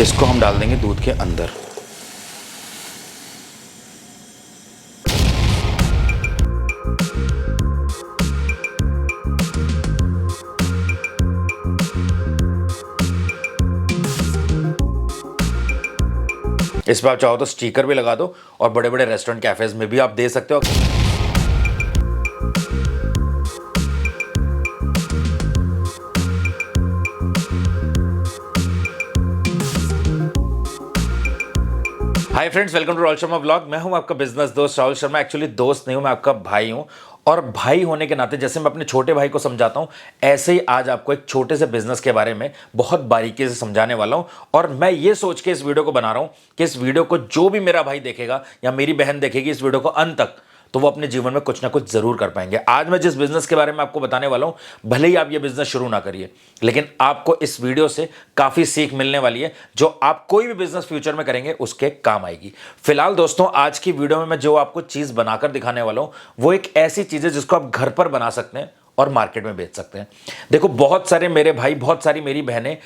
इसको हम डाल देंगे दूध के अंदर। इस पर आप चाहो तो स्टिकर भी लगा दो और बड़े बड़े रेस्टोरेंट कैफेज में भी आप दे सकते हो। Hi friends, welcome to Rahul Sharma vlog. मैं हूं आपका बिजनेस दोस्त राहुल शर्मा। एक्चुअली दोस्त नहीं हूं, मैं आपका भाई हूं। और भाई होने के नाते जैसे मैं अपने छोटे भाई को समझाता हूं, ऐसे ही आज आपको एक छोटे से बिजनेस के बारे में बहुत बारीकी से समझाने वाला हूं। और मैं ये सोच के इस वीडियो को बना रहा हूं कि इस वीडियो को जो भी मेरा भाई देखेगा या मेरी बहन देखेगी इस वीडियो को अंत तक, तो वो अपने जीवन में कुछ ना कुछ जरूर कर पाएंगे। आज मैं जिस बिजनेस के बारे में आपको बताने वाला हूं, भले ही आप ये बिजनेस शुरू ना करिए, लेकिन आपको इस वीडियो से काफी सीख मिलने वाली है जो आप कोई भी बिजनेस फ्यूचर में करेंगे उसके काम आएगी। फिलहाल दोस्तों, आज की वीडियो में मैं जो आपको चीज बनाकर दिखाने वाला हूं वो एक ऐसी चीज है जिसको आप घर पर बना सकते हैं और मार्केट में बेच सकते हैं। देखो, बहुत सारे मेरे भाई, बहुत सारी मेरी बहनें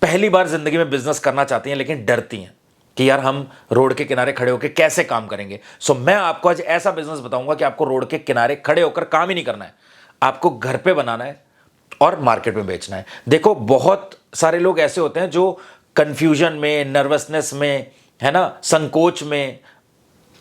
पहली बार जिंदगी में बिजनेस करना चाहती हैं लेकिन डरती हैं कि यार हम रोड के किनारे खड़े होकर कैसे काम करेंगे। सो मैं आपको आज ऐसा बिजनेस बताऊंगा कि आपको रोड के किनारे खड़े होकर काम ही नहीं करना है, आपको घर पे बनाना है और मार्केट में बेचना है। देखो, बहुत सारे लोग ऐसे होते हैं जो कंफ्यूजन में, नर्वसनेस में, है ना, संकोच में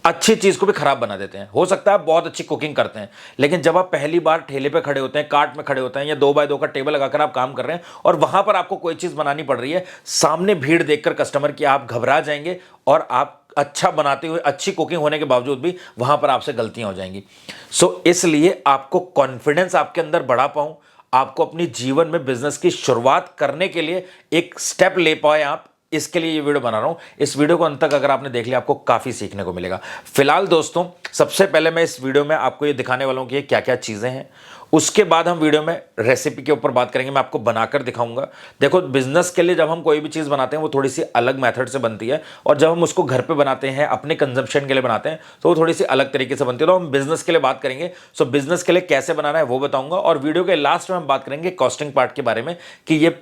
अच्छी चीज को भी खराब बना देते हैं। हो सकता है आप बहुत अच्छी कुकिंग करते हैं, लेकिन जब आप पहली बार ठेले पे खड़े होते हैं, कार्ट में खड़े होते हैं या 2x2 का टेबल लगाकर आप काम कर रहे हैं और वहां पर आपको कोई चीज बनानी पड़ रही है, सामने भीड़ देखकर कस्टमर की, आप घबरा जाएंगे और आप अच्छा बनाते हुए, अच्छी कुकिंग होने के बावजूद भी वहां पर आपसे गलतियां हो जाएंगी। सो इसलिए आपको कॉन्फिडेंस आपके अंदर बढ़ा पाऊं, आपको अपनी जीवन में बिजनेस की शुरुआत करने के लिए एक स्टेप ले पाए आप, इसके लिए ये वीडियो बना रहा हूं। इस वीडियो को अंत तक अगर आपने देख लिया, आपको काफी सीखने को मिलेगा। फिलहाल दोस्तों, सबसे पहले मैं इस वीडियो में आपको ये दिखाने वाला हूं कि ये क्या क्या चीजें हैं। उसके बाद हम वीडियो में रेसिपी के ऊपर बात करेंगे, मैं आपको बनाकर दिखाऊंगा। देखो, बिजनेस के लिए जब हम कोई भी चीज बनाते हैं वो थोड़ी सी अलग मेथड से बनती है, और जब हम उसको घर पे बनाते हैं, अपने कंजम्पशन के लिए बनाते हैं, तो वो थोड़ी सी अलग तरीके से बनती है। तो हम बिजनेस के लिए बात करेंगे। सो बिजनेस के लिए कैसे बनाना है वो बताऊंगा, और वीडियो के लास्ट में हम बात करेंगे कॉस्टिंग पार्ट के बारे में कि ये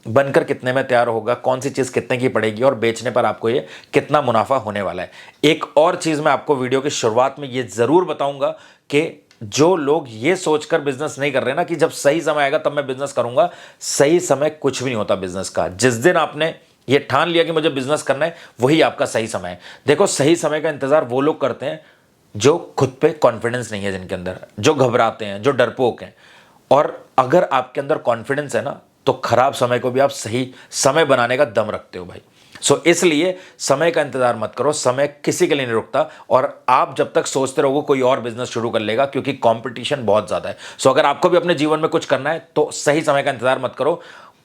बनकर कितने में तैयार होगा, कौन सी चीज कितने की पड़ेगी और बेचने पर आपको ये कितना मुनाफा होने वाला है। एक और चीज मैं आपको वीडियो की शुरुआत में ये जरूर बताऊंगा कि जो लोग ये सोचकर बिजनेस नहीं कर रहे ना कि जब सही समय आएगा तब मैं बिजनेस करूंगा, सही समय कुछ भी नहीं होता बिजनेस का। जिस दिन आपने ये ठान लिया कि मुझे बिजनेस करना है, वही आपका सही समय है। देखो, सही समय का इंतजार वो लोग करते हैं जो खुद पे कॉन्फिडेंस नहीं है, जिनके अंदर, जो घबराते हैं, जो डरपोक हैं। और अगर आपके अंदर कॉन्फिडेंस है ना, तो खराब समय को भी आप सही समय बनाने का दम रखते हो भाई। सो इसलिए समय का इंतजार मत करो, समय किसी के लिए नहीं रुकता। और आप जब तक सोचते रहोगे कोई और बिजनेस शुरू कर लेगा, क्योंकि कंपटीशन बहुत ज्यादा है। सो अगर आपको भी अपने जीवन में कुछ करना है तो सही समय का इंतजार मत करो,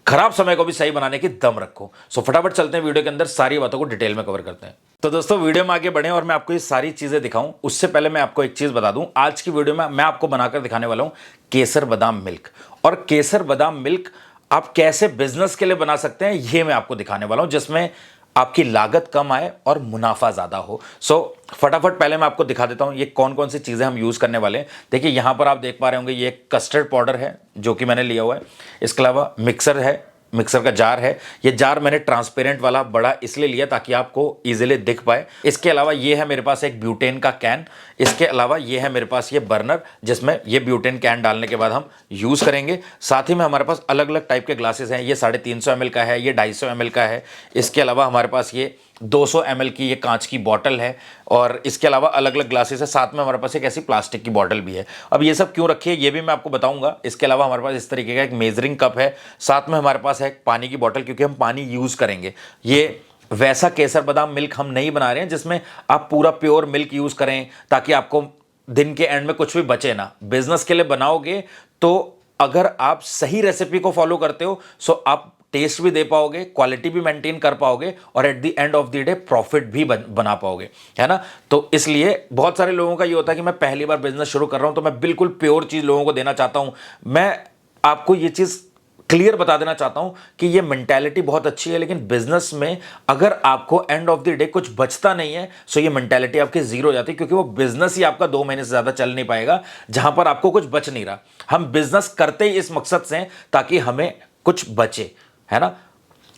खराब समय को भी सही बनाने की दम रखो। सो फटाफट चलते हैं वीडियो के अंदर, सारी बातों को डिटेल में कवर करते हैं। तो दोस्तों, वीडियो में आगे बढ़े और मैं आपको ये सारी चीजें दिखाऊं, उससे पहले मैं आपको एक चीज बता दूं। आज की वीडियो में मैं आपको बनाकर दिखाने वाला हूं केसर बादाम मिल्क। और केसर बादाम मिल्क आप कैसे बिजनेस के लिए बना सकते हैं, ये मैं आपको दिखाने वाला हूं, जिसमें आपकी लागत कम आए और मुनाफा ज्यादा हो। सो फटाफट पहले मैं आपको दिखा देता हूं ये कौन कौन सी चीजें हम यूज करने वाले हैं। देखिए, यहां पर आप देख पा रहे होंगे ये कस्टर्ड पाउडर है जो कि मैंने लिया हुआ है। इसके अलावा मिक्सर है, मिक्सर का जार है। ये जार मैंने ट्रांसपेरेंट वाला बड़ा इसलिए लिया ताकि आपको इजीली दिख पाए। इसके अलावा ये है मेरे पास एक ब्यूटेन का कैन। इसके अलावा ये है मेरे पास ये बर्नर, जिसमें ये ब्यूटेन कैन डालने के बाद हम यूज करेंगे। साथ ही में हमारे पास अलग अलग टाइप के ग्लासेस हैं। ये 350 ml का है, ये 250 ml का है। इसके अलावा हमारे पास ये 200 ml की ये कांच की बॉटल है, और इसके अलावा अलग अलग ग्लासेस है। साथ में हमारे पास एक ऐसी प्लास्टिक की बॉटल भी है। अब ये सब क्यों रखी है ये भी मैं आपको बताऊंगा। इसके अलावा हमारे पास इस तरीके का एक मेजरिंग कप है। साथ में हमारे पास है एक पानी की बॉटल, क्योंकि हम पानी यूज करेंगे। ये वैसा केसर बादाम मिल्क हम नहीं बना रहे हैं जिसमें आप पूरा प्योर मिल्क यूज करें ताकि आपको दिन के एंड में कुछ भी बचे ना। बिजनेस के लिए बनाओगे तो अगर आप सही रेसिपी को फॉलो करते हो, सो आप टेस्ट भी दे पाओगे, क्वालिटी भी मेंटेन कर पाओगे, और at the end of the day profit भी बना पाओगे, है ना। तो इसलिए बहुत सारे लोगों का ये होता है कि मैं पहली बार बिजनेस शुरू कर रहा हूं तो मैं बिल्कुल प्योर चीज लोगों को देना चाहता हूं। मैं आपको ये चीज क्लियर बता देना चाहता हूं कि ये मेंटालिटी बहुत अच्छी है, लेकिन बिजनेस में अगर आपको एंड ऑफ द डे कुछ बचता नहीं है, सो ये मेंटालिटी आपकी जीरो हो जाती है, क्योंकि वो बिजनेस ही आपका 2 महीने से ज्यादा चल नहीं पाएगा जहां पर आपको कुछ बच नहीं रहा। हम बिजनेस करते ही इस मकसद से ताकि हमें कुछ बचे, है ना।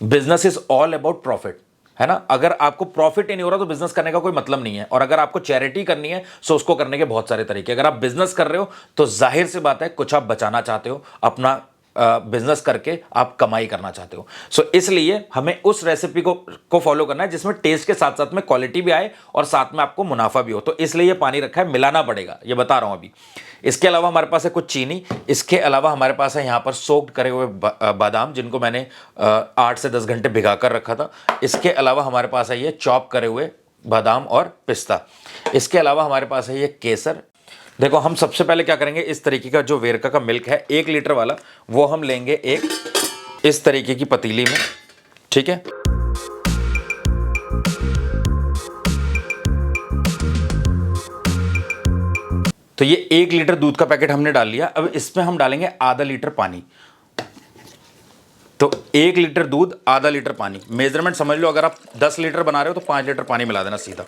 Business is all about profit. है ना। अगर आपको प्रॉफिट ही नहीं हो रहा तो बिजनेस करने का कोई मतलब नहीं है। और अगर आपको चैरिटी करनी है तो उसको करने के बहुत सारे तरीके। अगर आप बिजनेस कर रहे हो तो जाहिर सी बात है कुछ आप बचाना चाहते हो, अपना बिजनेस करके आप कमाई करना चाहते हो। सो इसलिए हमें उस रेसिपी को फॉलो करना है जिसमें टेस्ट के साथ साथ में क्वालिटी भी आए और साथ में आपको मुनाफा भी हो। तो इसलिए ये पानी रखा है, मिलाना पड़ेगा, ये बता रहा हूं अभी। इसके अलावा हमारे पास है कुछ चीनी। इसके अलावा हमारे पास है यहाँ पर सोक्ड करे हुए बादाम, जिनको मैंने 8 से 10 घंटे भिगा कर रखा था। इसके अलावा हमारे पास है ये चॉप करे हुए बादाम और पिस्ता। इसके अलावा हमारे पास है ये केसर। देखो हम सबसे पहले क्या करेंगे, इस तरीके का जो वेरका का मिल्क है 1 लीटर वाला, वो हम लेंगे एक इस तरीके की पतीली में, ठीक है। तो ये 1 लीटर दूध का पैकेट हमने डाल लिया। अब इसमें हम डालेंगे आधा लीटर पानी। तो 1 लीटर दूध, आधा लीटर पानी, मेजरमेंट समझ लो। अगर आप 10 लीटर बना रहे हो तो 5 लीटर पानी मिला देना सीधा।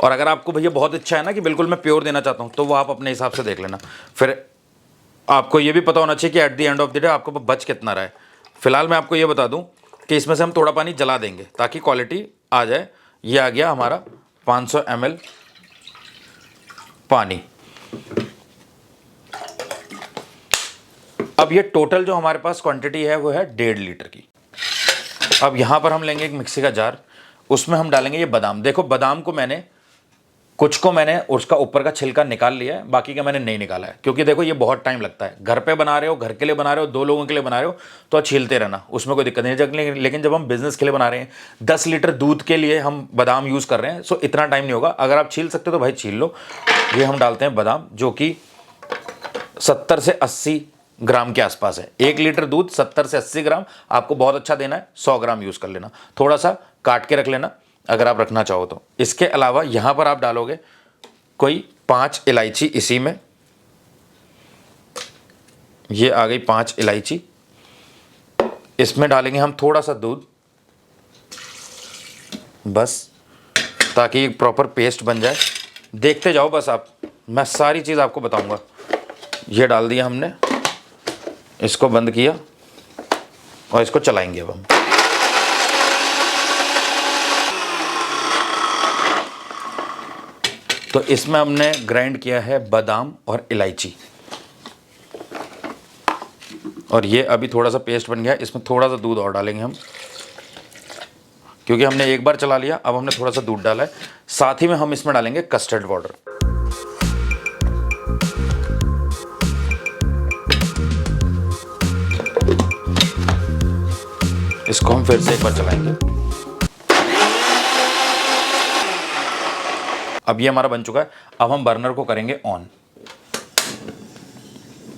और अगर आपको भैया बहुत इच्छा है ना कि बिल्कुल मैं प्योर देना चाहता हूं, तो वो आप अपने हिसाब से देख लेना। फिर आपको ये भी पता होना चाहिए कि at the end of the day आपको बच कितना रहा है। फिलहाल मैं आपको ये बता दूं कि इसमें से हम थोड़ा पानी जला देंगे ताकि क्वालिटी आ जाए। ये आ गया हमारा 500 ml पानी। अब ये टोटल जो हमारे पास क्वांटिटी है वो है 1.5 लीटर की। अब यहां पर हम लेंगे एक मिक्सी का जार, उसमें हम डालेंगे ये बादाम। देखो बादाम को कुछ को मैंने उसका ऊपर का छिलका निकाल लिया है, बाकी का मैंने नहीं निकाला है, क्योंकि देखो ये बहुत टाइम लगता है। घर पे बना रहे हो, घर के लिए बना रहे हो, 2 लोगों के लिए बना रहे हो तो छीलते रहना, उसमें कोई दिक्कत नहीं। लेकिन जब हम बिजनेस के लिए बना रहे हैं, 10 लीटर दूध के लिए हम बादाम यूज कर रहे हैं, सो इतना टाइम नहीं होगा। अगर आप छील सकते हो तो भाई छील लो। ये हम डालते हैं बादाम, जो कि 70 से 80 ग्राम के आसपास है। 1 लीटर दूध 70 से 80 ग्राम। आपको बहुत अच्छा देना है 100 ग्राम यूज कर लेना, थोड़ा सा काट के रख लेना अगर आप रखना चाहो तो। इसके अलावा यहां पर आप डालोगे कोई 5 इलायची इसी में। ये आ गई 5 इलायची। इसमें डालेंगे हम थोड़ा सा दूध, बस, ताकि एक प्रॉपर पेस्ट बन जाए। देखते जाओ बस आप, मैं सारी चीज़ आपको बताऊंगा। ये डाल दिया हमने, इसको बंद किया और इसको चलाएंगे अब हम। तो इसमें हमने ग्राइंड किया है बादाम और इलायची, और ये अभी थोड़ा सा पेस्ट बन गया। इसमें थोड़ा सा दूध और डालेंगे हम, क्योंकि हमने एक बार चला लिया। अब हमने थोड़ा सा दूध डाला है, साथ ही में हम इसमें डालेंगे कस्टर्ड पाउडर। इसको हम फिर से एक बार चलाएंगे। अब ये हमारा बन चुका है। अब हम बर्नर को करेंगे ऑन।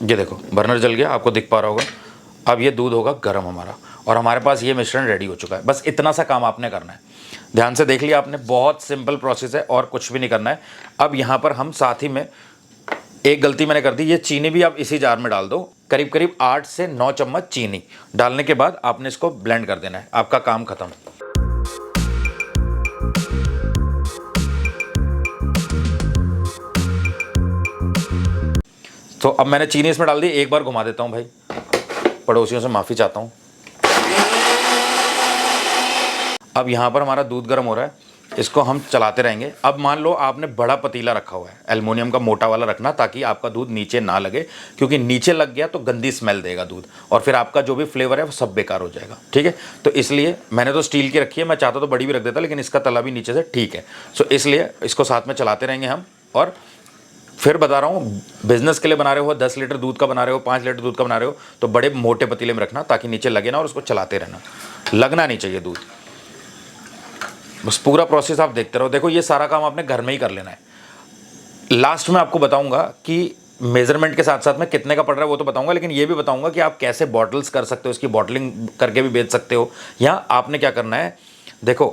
ये देखो बर्नर जल गया, आपको दिख पा रहा होगा। अब ये दूध होगा गर्म हमारा, और हमारे पास ये मिश्रण रेडी हो चुका है। बस इतना सा काम आपने करना है। ध्यान से देख लिया आपने, बहुत सिंपल प्रोसेस है और कुछ भी नहीं करना है। अब यहाँ पर हम साथ ही में एक गलती मैंने कर दी, ये चीनी भी आप इसी जार में डाल दो। करीब करीब 8 से 9 चम्मच चीनी डालने के बाद आपने इसको ब्लेंड कर देना है, आपका काम खत्म। तो अब मैंने चीनी इसमें डाल दी। एक बार घुमा देता हूं भाई, पड़ोसियों से माफी चाहता हूं। अब यहां पर हमारा दूध गर्म हो रहा है, इसको हम चलाते रहेंगे। अब मान लो आपने बड़ा पतीला रखा हुआ है, एल्युमिनियम का मोटा वाला रखना, ताकि आपका दूध नीचे ना लगे, क्योंकि नीचे लग गया तो गंदी स्मेल देगा दूध, और फिर आपका जो भी फ्लेवर है वो सब बेकार हो जाएगा। ठीक है, तो इसलिए मैंने तो स्टील की रखी है, मैं चाहता तो बड़ी भी रख देता, लेकिन इसका तला भी नीचे से ठीक है। सो इसलिए इसको साथ में चलाते रहेंगे हम। और फिर बता रहा हूँ, बिजनेस के लिए बना रहे हो, 10 लीटर दूध का बना रहे हो, 5 लीटर दूध का बना रहे हो, तो बड़े मोटे पतीले में रखना, ताकि नीचे लगे ना, और उसको चलाते रहना, लगना नहीं चाहिए दूध। बस पूरा प्रोसेस आप देखते रहो। देखो ये सारा काम आपने घर में ही कर लेना है। लास्ट में आपको बताऊंगा कि मेजरमेंट के साथ साथ में कितने का पड़ रहा है वो तो बताऊंगा, लेकिन ये भी बताऊंगा कि आप कैसे बॉटल्स कर सकते हो, इसकी बॉटलिंग करके भी बेच सकते हो। या आपने क्या करना है, देखो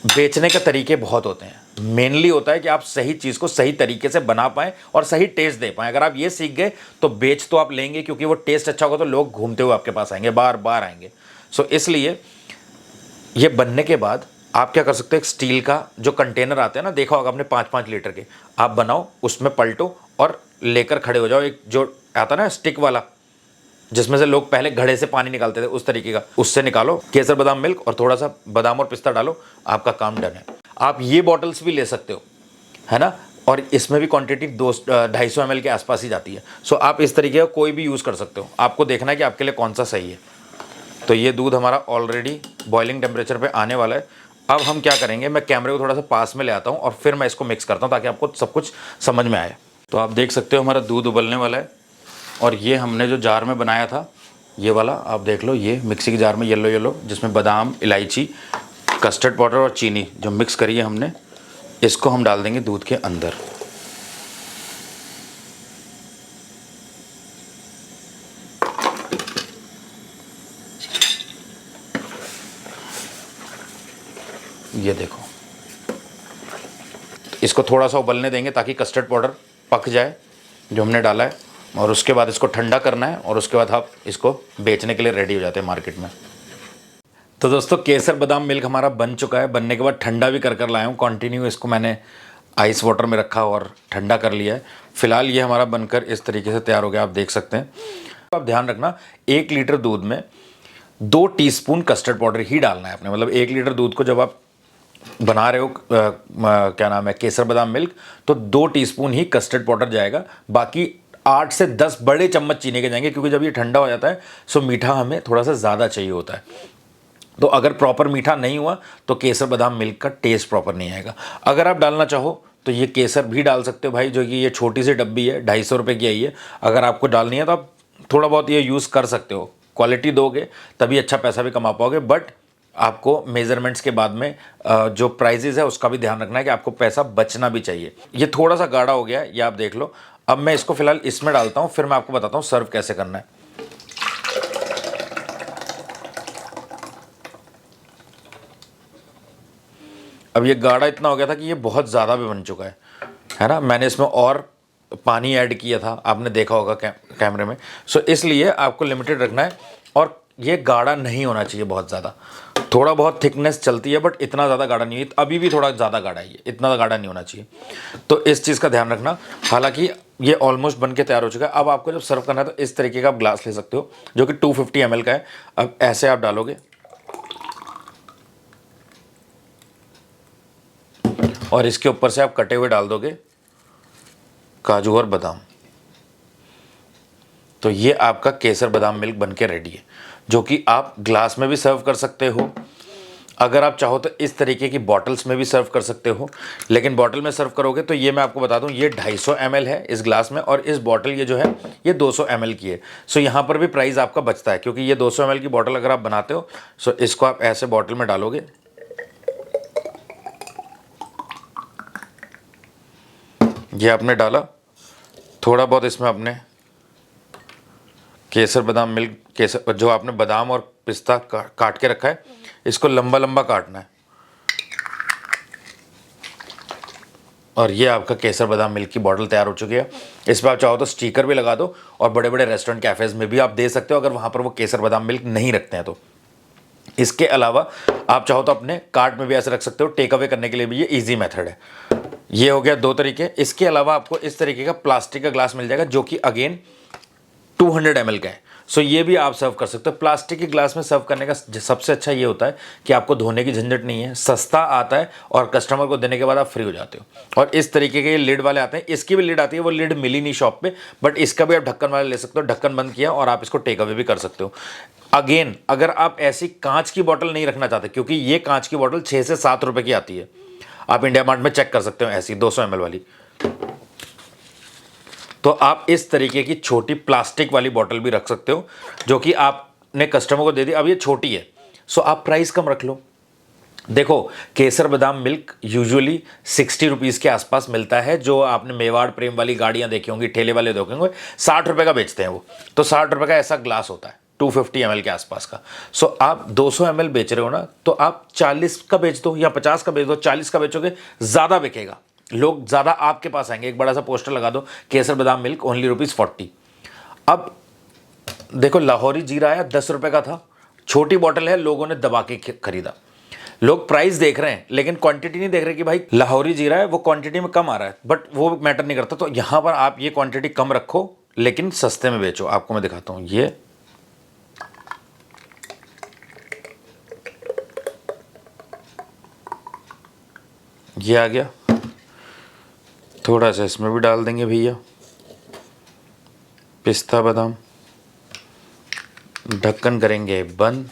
बेचने के तरीके बहुत होते हैं, मेनली होता है कि आप सही चीज़ को सही तरीके से बना पाएं और सही टेस्ट दे पाएं। अगर आप ये सीख गए तो बेच तो आप लेंगे, क्योंकि वो टेस्ट अच्छा होगा तो लोग घूमते हुए आपके पास आएंगे, बार बार आएंगे। सो इसलिए ये बनने के बाद आप क्या कर सकते हो, एक स्टील का जो कंटेनर आते हैं ना, देखा होगा आपने 5-5 लीटर के, आप बनाओ, उसमें पलटो और लेकर खड़े हो जाओ। एक जो आता है ना स्टिक वाला, जिसमें से लोग पहले घड़े से पानी निकालते थे उस तरीके का, उससे निकालो केसर बादाम मिल्क और थोड़ा सा बादाम और पिस्ता डालो, आपका काम डन है। आप ये बॉटल्स भी ले सकते हो, है ना, और इसमें भी क्वांटिटी 250 ml के आसपास ही जाती है। सो आप इस तरीके का कोई भी यूज़ कर सकते हो, आपको देखना है कि आपके लिए कौन सा सही है। तो ये दूध हमारा ऑलरेडी बॉइलिंग टेम्परेचर पे आने वाला है। अब हम क्या करेंगे, मैं कैमरे को थोड़ा सा पास में ले आता हूँ और फिर मैं इसको मिक्स करता हूँ ताकि आपको सब कुछ समझ में आए। तो आप देख सकते हो हमारा दूध उबलने वाला है और ये हमने जो जार में बनाया था, ये वाला आप देख लो, ये मिक्सी के जार में येलो येलो, जिसमें बादाम, इलायची, कस्टर्ड पाउडर और चीनी जो मिक्स करी है हमने, इसको हम डाल देंगे दूध के अंदर। ये देखो, इसको थोड़ा सा उबलने देंगे ताकि कस्टर्ड पाउडर पक जाए जो हमने डाला है, और उसके बाद इसको ठंडा करना है और उसके बाद आप इसको बेचने के लिए रेडी हो जाते हैं मार्केट में। तो दोस्तों केसर बादाम मिल्क हमारा बन चुका है। बनने के बाद ठंडा भी कर लाया हूँ, कंटिन्यू इसको मैंने आइस वाटर में रखा और ठंडा कर लिया है। फिलहाल ये हमारा बनकर इस तरीके से तैयार हो गया, आप देख सकते हैं। आप ध्यान रखना, 1 लीटर दूध में 2 टीस्पून कस्टर्ड पाउडर ही डालना है आपने। मतलब 1 लीटर दूध को जब आप बना रहे हो क्या नाम है, केसर बादाम मिल्क, तो 2 टीस्पून ही कस्टर्ड पाउडर जाएगा, बाकी 8 से 10 बड़े चम्मच चीनी के जाएंगे, क्योंकि जब ये ठंडा हो जाता है सो मीठा हमें थोड़ा सा ज़्यादा चाहिए होता है। तो अगर प्रॉपर मीठा नहीं हुआ तो केसर बादाम मिल्क का टेस्ट प्रॉपर नहीं आएगा। अगर आप डालना चाहो तो ये केसर भी डाल सकते हो भाई, जो कि ये छोटी सी डब्बी है, 250 रुपये की आई है। अगर आपको डालनी है तो आप थोड़ा बहुत ये यूज़ कर सकते हो, क्वालिटी दोगे तभी अच्छा पैसा भी कमा पाओगे। बट आपको मेजरमेंट्स के बाद में जो प्राइजेस है उसका भी ध्यान रखना है कि आपको पैसा बचना भी चाहिए। ये थोड़ा सा गाढ़ा हो गया है, ये आप देख लो। अब मैं इसको फिलहाल इसमें डालता हूँ, फिर मैं आपको बताता हूँ सर्व कैसे करना है। अब ये गाढ़ा इतना हो गया था कि ये बहुत ज़्यादा भी बन चुका है ना। मैंने इसमें और पानी ऐड किया था, आपने देखा होगा कैमरे में। सो इसलिए आपको लिमिटेड रखना है, और ये गाढ़ा नहीं होना चाहिए बहुत ज़्यादा। थोड़ा बहुत थिकनेस चलती है बट इतना ज़्यादा गाढ़ा नहीं है। अभी भी थोड़ा ज़्यादा गाढ़ा है, इतना गाढ़ा नहीं होना चाहिए। तो इस चीज़ का ध्यान रखना। हालांकि ये ऑलमोस्ट बन के तैयार हो चुका है। अब आपको जब सर्व करना है तो इस तरीके का आप ग्लास ले सकते हो जो कि 250 ml का है। अब ऐसे आप डालोगे और इसके ऊपर से आप कटे हुए डाल दोगे काजू और बादाम। तो ये आपका केसर बादाम मिल्क बनके रेडी है, जो कि आप ग्लास में भी सर्व कर सकते हो। अगर आप चाहो तो इस तरीके की बॉटल्स में भी सर्व कर सकते हो, लेकिन बॉटल में सर्व करोगे तो ये मैं आपको बता दूं, ये 250 ml है इस ग्लास में, और इस बॉटल ये जो है ये 200 ml की है। सो यहाँ पर भी प्राइस आपका बचता है, क्योंकि ये 200 ml की बॉटल अगर आप बनाते हो, सो इसको आप ऐसे बॉटल में डालोगे, ये आपने डाला, थोड़ा बहुत इसमें आपने केसर बादाम मिल्क, केसर जो आपने बादाम और पिस्ता काट के रखा है, इसको लंबा लंबा काटना है, और ये आपका केसर बादाम मिल्क की बॉटल तैयार हो चुकी है। इस पर आप चाहो तो स्टिकर भी लगा दो, और बड़े बड़े रेस्टोरेंट कैफ़ेज़ में भी आप दे सकते हो अगर वहाँ पर वो केसर बादाम मिल्क नहीं रखते हैं तो। इसके अलावा आप चाहो तो अपने कार्ट में भी ऐसे रख सकते हो, टेक अवे करने के लिए भी ये ईजी मेथड है। ये हो गया 2 तरीके। इसके अलावा आपको इस तरीके का प्लास्टिक का ग्लास मिल जाएगा, जो कि अगेन 200 ml का है। सो ये भी आप सर्व कर सकते हो। प्लास्टिक के ग्लास में सर्व करने का सबसे अच्छा ये होता है कि आपको धोने की झंझट नहीं है, सस्ता आता है, और कस्टमर को देने के बाद आप फ्री हो जाते हो। और इस तरीके के ये लिड वाले आते हैं, इसकी भी लिड आती है, वो लिड मिली नहीं शॉप पे, बट इसका भी आप ढक्कन वाले ले सकते हो। ढक्कन बंद किया और आप इसको टेक अवे भी कर सकते हो। अगेन अगर आप ऐसी कांच की बॉटल नहीं रखना चाहते, क्योंकि ये कांच की बॉटल 6 से 7 रुपए की आती है, आप इंडिया मार्ट में चेक कर सकते हो, ऐसी 200 ml वाली। तो आप इस तरीके की छोटी प्लास्टिक वाली बॉटल भी रख सकते हो, जो कि आपने कस्टमर को दे दी। अब ये छोटी है, सो आप प्राइस कम रख लो। देखो केसर बादाम मिल्क यूजुअली 60 रुपीज़ के आसपास मिलता है। जो आपने मेवाड़ प्रेम वाली गाड़ियां देखी होंगी, ठेले वाले देखे होंगे, 60 रुपये का बेचते हैं वो। तो 60 रुपये का ऐसा ग्लास होता है 250 ml के आसपास का। सो आप 200 ml बेच रहे हो ना, तो आप 40 का बेच दो या 50 का बेच दो। 40 का बेचोगे ज़्यादा बिकेगा, लोग ज़्यादा आपके पास आएंगे। एक बड़ा सा पोस्टर लगा दो, केसर बादाम मिल्क ओनली ₹40। अब देखो लाहौरी जीरा आया 10 रुपये का था, छोटी बॉटल है, लोगों ने दबा के खरीदा। लोग प्राइस देख रहे हैं लेकिन क्वांटिटी नहीं देख रहे कि भाई लाहौरी जीरा है, वो क्वांटिटी में कम आ रहा है, बट वो मैटर नहीं करता। तो यहाँ पर आप ये क्वांटिटी कम रखो लेकिन सस्ते में बेचो। आपको मैं दिखाता हूँ, ये ये आ गया, थोड़ा सा इसमें भी डाल देंगे भैया पिस्ता बादाम, ढक्कन करेंगे बंद।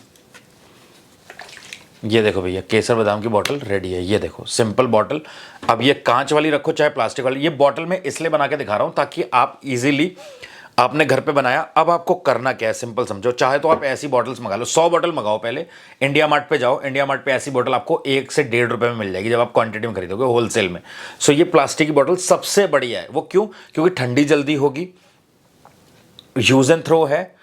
ये देखो भैया केसर बादाम की बोतल रेडी है। ये देखो सिंपल बोतल। अब ये कांच वाली रखो चाहे प्लास्टिक वाली, ये बोतल मैं इसलिए बना के दिखा रहा हूँ ताकि आप इजीली आपने घर पे बनाया। अब आपको करना क्या है, सिंपल समझो। चाहे तो आप ऐसी बॉटल्स मंगा लो, 100 बॉटल मंगाओ। पहले इंडिया मार्ट पे जाओ, इंडिया मार्ट पे ऐसी बॉटल आपको 1 से 1.5 रुपए में मिल जाएगी जब आप क्वांटिटी में खरीदोगे होलसेल में। सो ये प्लास्टिक की बॉटल सबसे बढ़िया है। वो क्यों? क्योंकि ठंडी जल्दी होगी, यूज एंड थ्रो है।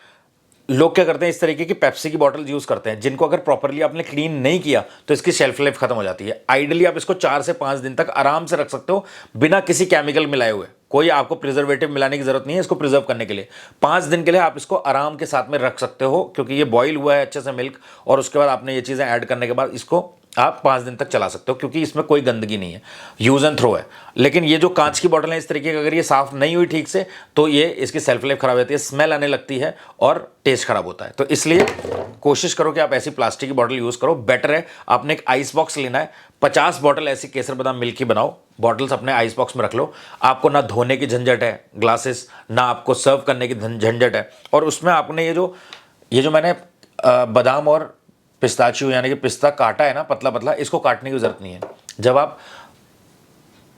लोग क्या करते हैं, इस तरीके की पेप्सी की बॉटल यूज करते हैं, जिनको अगर प्रॉपरली आपने क्लीन नहीं किया तो इसकी शेल्फ लाइफ खत्म हो जाती है। आइडियली आप इसको 4 से 5 दिन तक आराम से रख सकते हो बिना किसी केमिकल मिलाए हुए। कोई आपको प्रिजर्वेटिव मिलाने की जरूरत नहीं है इसको प्रिजर्व करने के लिए। 5 दिन के लिए आप इसको आराम के साथ में रख सकते हो, क्योंकि ये बॉईल हुआ है अच्छे से मिल्क, और उसके बाद आपने ये चीजें ऐड करने के बाद इसको आप 5 दिन तक चला सकते हो, क्योंकि इसमें कोई गंदगी नहीं है, यूज एंड थ्रो है। लेकिन ये जो कांच की बोतल है इस तरीके की, अगर ये साफ नहीं हुई ठीक से तो ये इसकी सेल्फ लाइफ खराब होती है, स्मेल आने लगती है और टेस्ट खराब होता है। तो इसलिए कोशिश करो कि आप ऐसी प्लास्टिक की बोतल यूज करो, बेटर है। आपने एक आइस बॉक्स लेना है, 50 बोतल ऐसी केसर बादाम मिल्क की बनाओ, बॉटल्स अपने आइस बॉक्स में रख लो। आपको ना धोने की झंझट है ग्लासेस, ना आपको सर्व करने की झंझट है। और उसमें आपने ये जो मैंने बादाम और पिस्ताचियो यानी कि पिस्ता काटा है ना पतला पतला, इसको काटने की जरूरत नहीं है। जब आप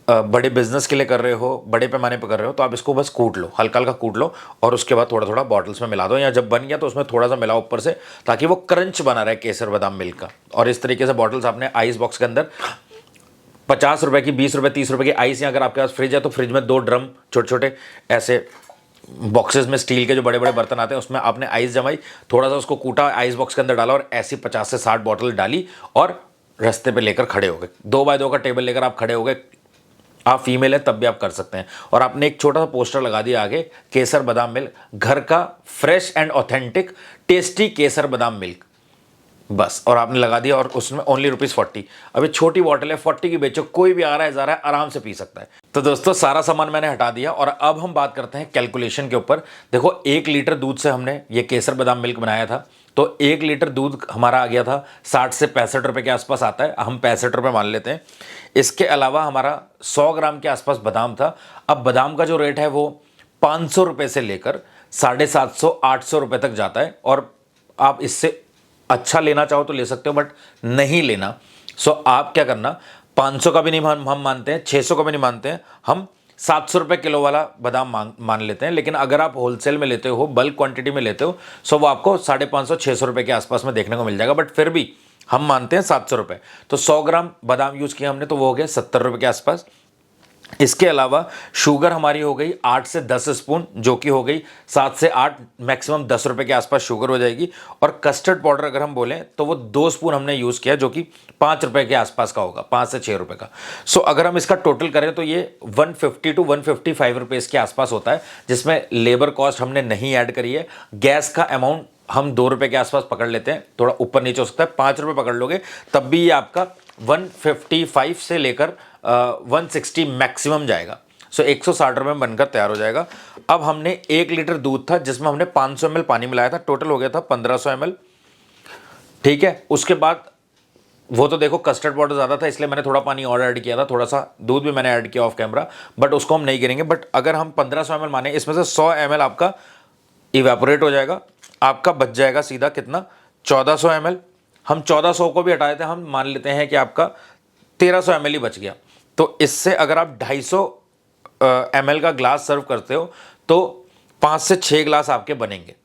बड़े बिजनेस के लिए कर रहे हो, बड़े पैमाने पर कर रहे हो, तो आप इसको बस कूट लो, हल्का हल्का कूट लो, और उसके बाद थोड़ा थोड़ा बॉटल्स में मिला दो, या जब बन गया तो उसमें थोड़ा सा मिलाओ ऊपर से, ताकि वो क्रंच बना रहे केसर बादाम मिल्क का। और इस तरीके से बॉटल्स आपने आइस बॉक्स के अंदर 50 रुपए की, 20 रुपए, 30 रुपए की आइस, या अगर आपके पास फ्रिज है तो फ्रिज में 2 ड्रम छोटे छोटे ऐसे बॉक्सेस में, स्टील के जो बड़े बड़े बर्तन आते हैं, उसमें आपने आइस जमाई, थोड़ा सा उसको कूटा, आइस बॉक्स के अंदर डाला, और ऐसी 50 से 60 बॉटल डाली और रास्ते पे लेकर खड़े हो गए। 2x2 का टेबल लेकर आप खड़े हो गए। आप फीमेल है तब भी आप कर सकते हैं। और आपने एक छोटा सा पोस्टर लगा दिया आगे, केसर बादाम मिल्क, घर का फ्रेश एंड ऑथेंटिक टेस्टी केसर बादाम मिल्क, बस। और आपने लगा दिया, और उसमें ओनली ₹40। अभी छोटी बॉटल है, 40 की बेचो, कोई भी आ रहा है जा रहा है आराम से पी सकता है। तो दोस्तों सारा सामान मैंने हटा दिया, और अब हम बात करते हैं कैलकुलेशन के ऊपर। देखो 1 लीटर दूध से हमने ये केसर बादाम मिल्क बनाया था, तो 1 लीटर दूध हमारा आ गया था 60 से 65 रुपए के आसपास आता है, हम 65 रुपए मान लेते हैं। इसके अलावा हमारा 100 ग्राम के आसपास बादाम था। अब बादाम का जो रेट है वो 500 रुपए से लेकर 750-800 रुपए तक जाता है, और आप इससे अच्छा लेना चाहो तो ले सकते हो, बट नहीं लेना। सो आप क्या करना, 500 का भी नहीं हम मानते हैं, 600 का भी नहीं मानते हैं, हम 700 रुपए किलो वाला बादाम मान लेते हैं। लेकिन अगर आप होलसेल में लेते हो, बल्क क्वांटिटी में लेते हो, सो वो आपको 550-600 रुपए के आसपास में देखने को मिल जाएगा, बट फिर भी हम मानते हैं 700 रुपए। तो 100 ग्राम बादाम यूज किया हमने, तो वो हो गया 70 रुपए के आसपास। इसके अलावा शुगर हमारी हो गई 8 से 10 स्पून, जो कि हो गई 7 से 8, मैक्सिमम 10 रुपए के आसपास शुगर हो जाएगी। और कस्टर्ड पाउडर अगर हम बोलें तो वो 2 स्पून हमने यूज़ किया, जो कि 5 रुपए के आसपास का होगा, 5 से 6 रुपए का। सो अगर हम इसका टोटल करें तो ये 150 टू 155 रुपीज़ के आसपास होता है, जिसमें लेबर कॉस्ट हमने नहीं ऐड करी है। गैस का अमाउंट हम 2 रुपए के आसपास पकड़ लेते हैं, थोड़ा ऊपर नीचे हो सकता है, 5 रुपए पकड़ लोगे तब भी ये आपका 155 से लेकर 160 मैक्सिमम जाएगा। सो 160 रुपये में बनकर तैयार हो जाएगा। अब हमने 1 लीटर दूध था जिसमें हमने 500 ml पानी मिलाया था, टोटल हो गया था 1500 ml। ठीक है, उसके बाद वो तो देखो कस्टर्ड पाउडर ज़्यादा था इसलिए मैंने थोड़ा पानी और ऐड किया था, थोड़ा सा दूध भी मैंने ऐड किया ऑफ कैमरा, बट उसको हम नहीं गिरेंगे। बट अगर हम 1500 ml माने, इसमें से 100 ml आपका इवेपोरेट हो जाएगा, आपका बच जाएगा सीधा कितना, 1400 ml। हम 1400 को भी हटा देते हैं, हम मान लेते हैं कि आपका 1300 ml ही बच गया। तो इससे अगर आप 250 ml का ग्लास सर्व करते हो तो 5 से 6 ग्लास आपके बनेंगे,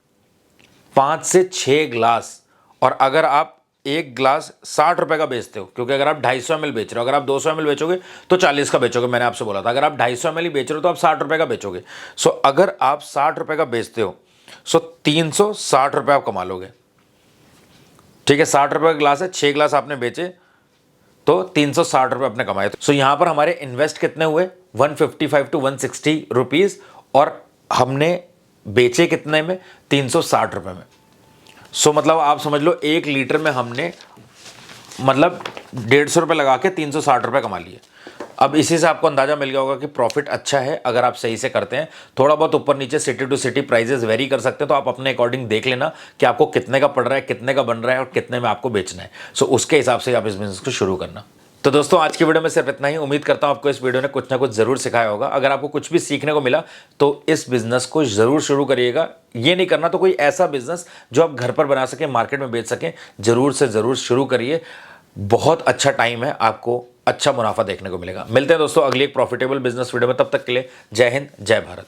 5 से 6 ग्लास। और अगर आप एक ग्लास 60 रुपए का बेचते हो, क्योंकि अगर आप 250 ml बेच रहे हो, अगर आप 200 ml बेचोगे तो 40 का बेचोगे, मैंने आपसे बोला था। अगर आप 250 ml ही बेच रहे हो तो आप 60 रुपए का बेचोगे। सो अगर आप 60 रुपए का बेचते हो सो 360 रुपए आप कमा लोगे। ठीक है, 60 रुपए का ग्लास है, 6 ग्लास आपने बेचे तो 360 रुपए आपने कमाए। सो यहां पर हमारे इन्वेस्ट कितने हुए, 155 टू 160 रुपीज, और हमने बेचे कितने में, 360 रुपए में। सो मतलब आप समझ लो 1 लीटर में हमने मतलब 150 रुपए लगा के 360 रुपए कमा लिए। अब इसी से आपको अंदाजा मिल गया होगा कि प्रॉफिट अच्छा है अगर आप सही से करते हैं। थोड़ा बहुत ऊपर नीचे city to city prices vary कर सकते हैं, तो आप अपने अकॉर्डिंग देख लेना कि आपको कितने का पड़ रहा है, कितने का बन रहा है और कितने में आपको बेचना है। सो उसके हिसाब से आप इस बिजनेस को शुरू करना। तो दोस्तों आज की वीडियो में सिर्फ इतना ही। उम्मीद करता हूं आपको इस वीडियो ने कुछ ना कुछ जरूर सिखाया होगा। अगर आपको कुछ भी सीखने को मिला तो इस बिजनेस को जरूर शुरू करिएगा। ये नहीं करना तो कोई ऐसा बिजनेस जो आप घर पर बना सकें, मार्केट में बेच सकें, जरूर से जरूर शुरू करिए। बहुत अच्छा टाइम है, आपको अच्छा मुनाफा देखने को मिलेगा। मिलते हैं दोस्तों अगली एक प्रॉफिटेबल बिजनेस वीडियो में, तब तक के लिए जय हिंद, जय भारत।